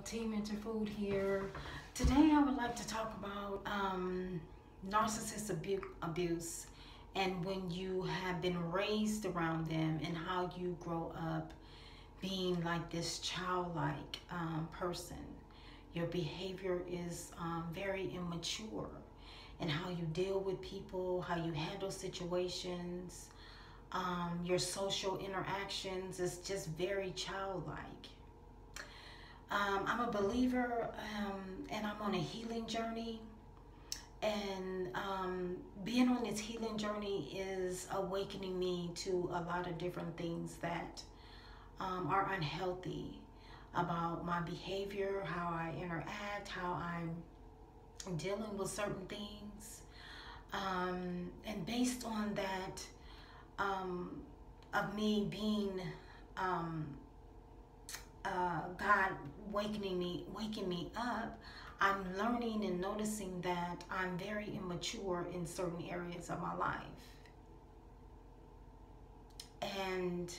Team Interfood here. Today I would like to talk about narcissist abuse and when you have been raised around them and how you grow up being like this childlike person. Your behavior is very immature, and how you deal with people, how you handle situations, your social interactions is just very childlike. I'm a believer, and I'm on a healing journey, and being on this healing journey is awakening me to a lot of different things that are unhealthy about my behavior, how I interact, how I'm dealing with certain things, and based on that, of me being God waking me up, I'm learning and noticing that I'm very immature in certain areas of my life. And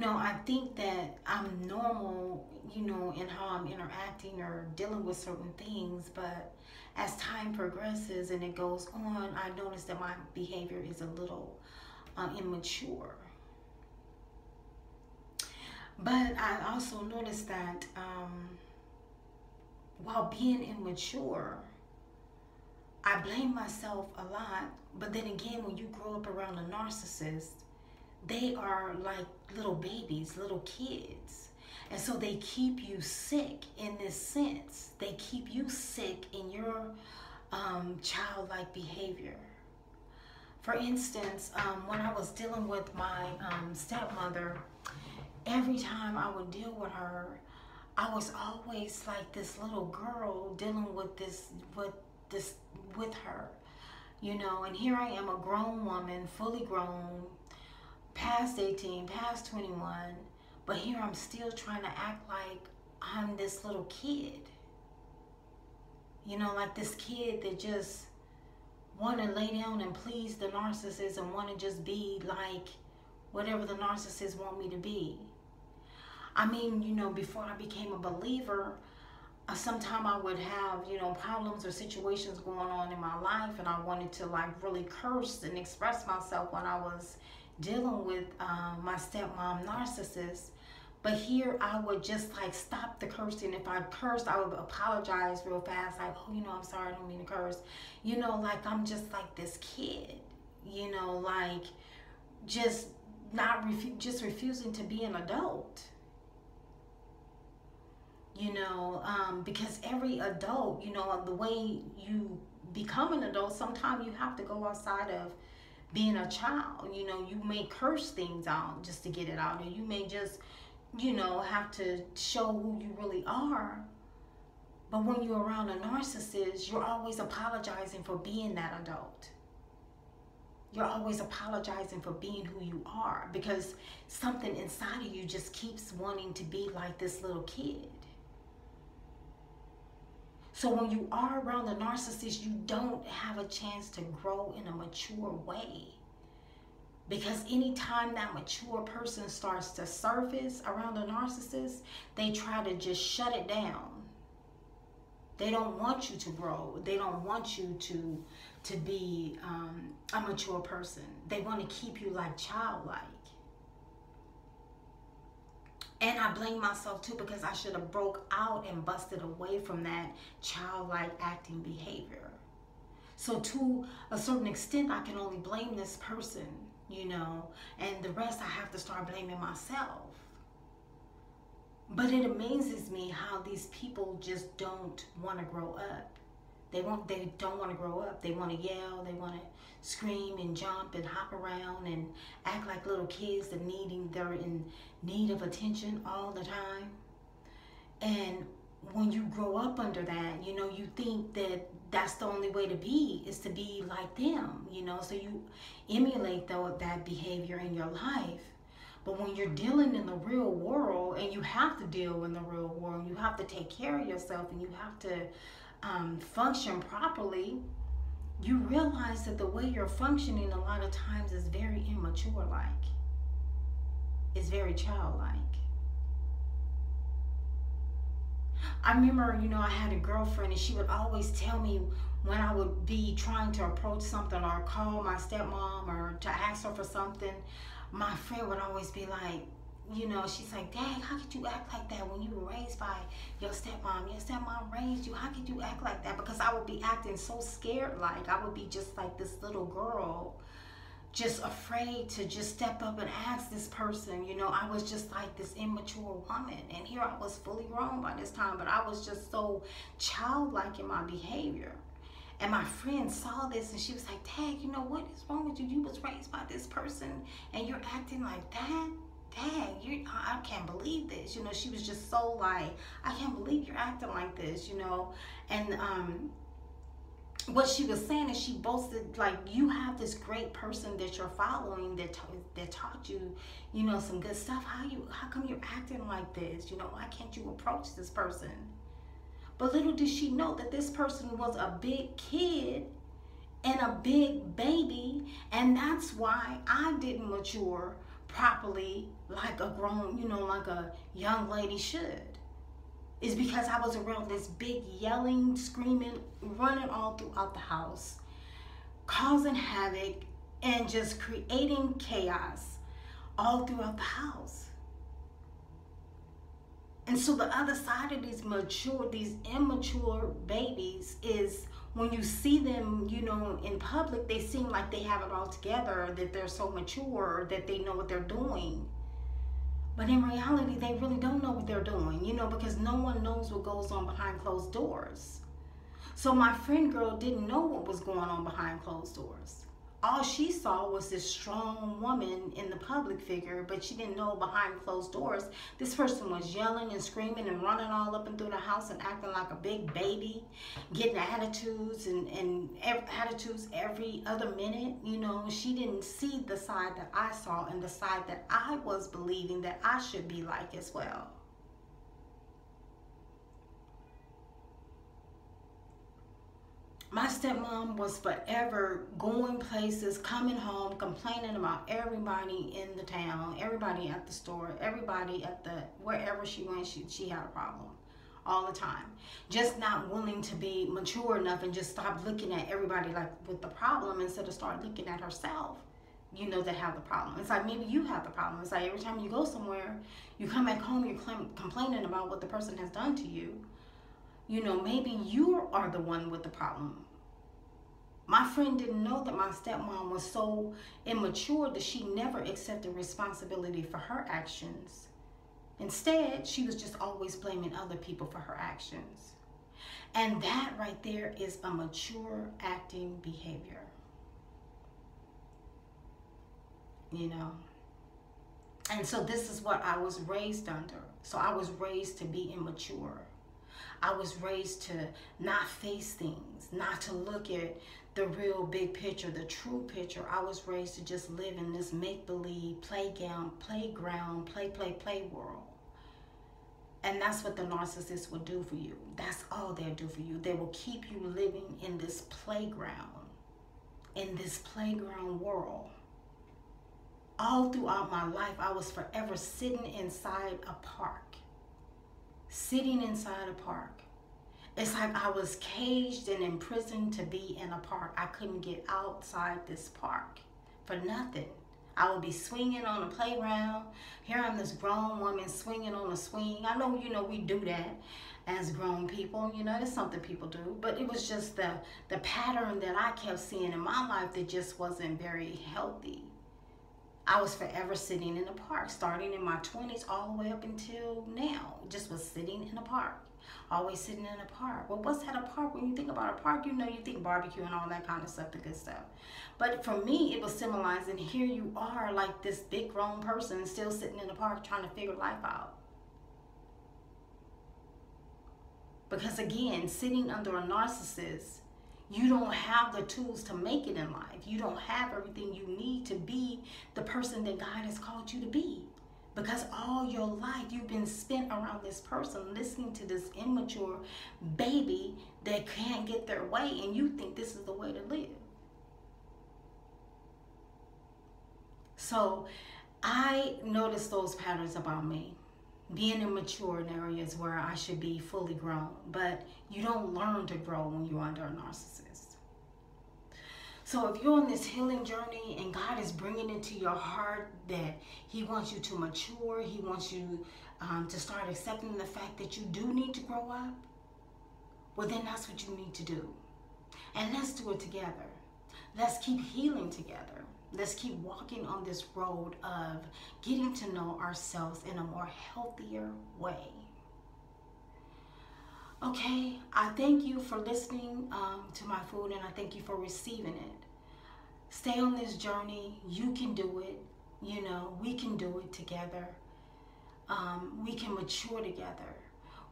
I think that I'm normal, in how I'm interacting or dealing with certain things, but as time progresses and it goes on, I notice that my behavior is a little immature. But I also noticed that while being immature, I blame myself a lot. But then again, when you grow up around a narcissist, they are like little babies, little kids. And so they keep you sick in this sense. They keep you sick in your childlike behavior. For instance, when I was dealing with my stepmother, every time I would deal with her, I was always like this little girl dealing with with her, and here I am, a grown woman, fully grown, past 18, past 21, but here I'm still trying to act like I'm this little kid, like this kid that just want to lay down and please the narcissist and want to just be like whatever the narcissist want me to be. I mean, before I became a believer, sometime I would have, problems or situations going on in my life, and I wanted to really curse and express myself when I was dealing with my stepmom narcissist. But here I would just stop the cursing. If I cursed, I would apologize real fast, I'm sorry, I don't mean to curse. I'm just like this kid, just refusing to be an adult. Because every adult, the way you become an adult, sometimes you have to go outside of being a child. You may curse things out just to get it out, or you may just, have to show who you really are. But when you're around a narcissist, you're always apologizing for being that adult. You're always apologizing for being who you are, because something inside of you just keeps wanting to be like this little kid. So when you are around a narcissist, you don't have a chance to grow in a mature way. Because anytime that mature person starts to surface around a narcissist, they try to just shut it down. They don't want you to grow. They don't want you to be a mature person. They want to keep you childlike. And I blame myself too, because I should have broke out and busted away from that childlike acting behavior. So to a certain extent, I can only blame this person, and the rest I have to start blaming myself. But it amazes me how these people just don't want to grow up. They don't want to grow up. They want to yell, they want to scream and jump and hop around and act like little kids they're in need of attention all the time. And when you grow up under that, you think that that's the only way to be, is to be like them, so you emulate that behavior in your life. But when you're dealing in the real world, and you have to deal in the real world, you have to take care of yourself, and you have to function properly, you realize that the way you're functioning a lot of times is very immature, is very childlike. I remember, I had a girlfriend and she would always tell me when I would be trying to approach something or call my stepmom or to ask her for something, my friend would always be like, she's like, Dad, how could you act like that when you were raised by your stepmom? Your stepmom raised you. How could you act like that? Because I would be acting so scared, like I would be just like this little girl, just afraid to just step up and ask this person. I was just like this immature woman. And here I was fully grown by this time, but I was just so childlike in my behavior. And my friend saw this and she was like, Dad, what is wrong with you? You was raised by this person and you're acting like that? Dad, I can't believe this. She was just so like, I can't believe you're acting like this, And what she was saying is she boasted, like, you have this great person that you're following that taught you, some good stuff. How come you're acting like this? Why can't you approach this person? But little did she know that this person was a big kid and a big baby, and that's why I didn't mature properly like a grown, like a young lady should. Is because I was around this big yelling, screaming, running all throughout the house, causing havoc and just creating chaos all throughout the house. And so the other side of these immature babies is when you see them, in public, they seem like they have it all together, that they're so mature, that they know what they're doing. But in reality, they really don't know what they're doing, because no one knows what goes on behind closed doors. So my friend girl didn't know what was going on behind closed doors. All she saw was this strong woman in the public figure, but she didn't know behind closed doors, this person was yelling and screaming and running all up and through the house and acting like a big baby, getting attitudes and attitudes every other minute. She didn't see the side that I saw and the side that I was believing that I should be like as well. My stepmom was forever going places, coming home, complaining about everybody in the town, everybody at the store, everybody at wherever she went, she had a problem all the time. Just not willing to be mature enough and just stop looking at everybody like with the problem instead of start looking at herself, that have the problem. It's like maybe you have the problem. It's like every time you go somewhere, you come back home, you're complaining about what the person has done to you. Maybe you are the one with the problem. My friend didn't know that my stepmom was so immature that she never accepted responsibility for her actions. Instead, she was just always blaming other people for her actions. And that right there is a mature acting behavior. And so this is what I was raised under. So I was raised to be immature. I was raised to not face things, not to look at the real big picture, the true picture. I was raised to just live in this make-believe playground, play world. And that's what the narcissist will do for you. That's all they'll do for you. They will keep you living in this playground world. All throughout my life, I was forever sitting inside a park. It's like I was caged and imprisoned to be in a park. I couldn't get outside this park for nothing. I would be swinging on a playground. Here I'm this grown woman swinging on a swing. I know, we do that as grown people. That's something people do. But it was just the pattern that I kept seeing in my life that just wasn't very healthy. I was forever sitting in a park, starting in my 20s all the way up until now. Just was sitting in a park. Always sitting in a park. Well, what's at a park? When you think about a park, you think barbecue and all that kind of stuff, the good stuff. But for me, it was symbolizing, here you are like this big grown person still sitting in a park trying to figure life out. Because again, sitting under a narcissist, you don't have the tools to make it in life. You don't have everything you need to be the person that God has called you to be. Because all your life you've been spent around this person, listening to this immature baby that can't get their way, and you think this is the way to live. So I noticed those patterns about me. being immature in areas where I should be fully grown. But you don't learn to grow when you're under a narcissist. So if you're on this healing journey and God is bringing into your heart that he wants you to mature, he wants you to start accepting the fact that you do need to grow up, well, then that's what you need to do. And let's do it together. Let's keep healing together. Let's keep walking on this road of getting to know ourselves in a more healthier way. Okay, I thank you for listening to my food, and I thank you for receiving it. Stay on this journey. You can do it. You know, we can do it together. We can mature together.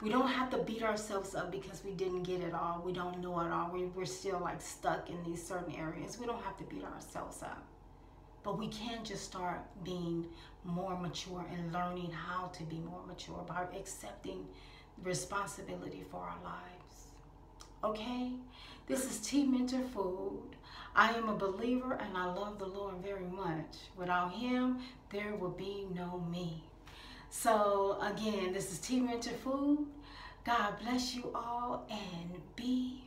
We don't have to beat ourselves up because we didn't get it all. We don't know it all. We're still like stuck in these certain areas. We don't have to beat ourselves up. But we can just start being more mature and learning how to be more mature by accepting responsibility for our lives. Okay? This is Tea Mentor Food. I am a believer and I love the Lord very much. Without him, there will be no me. So again, this is Tea Mentor Food. God bless you all and be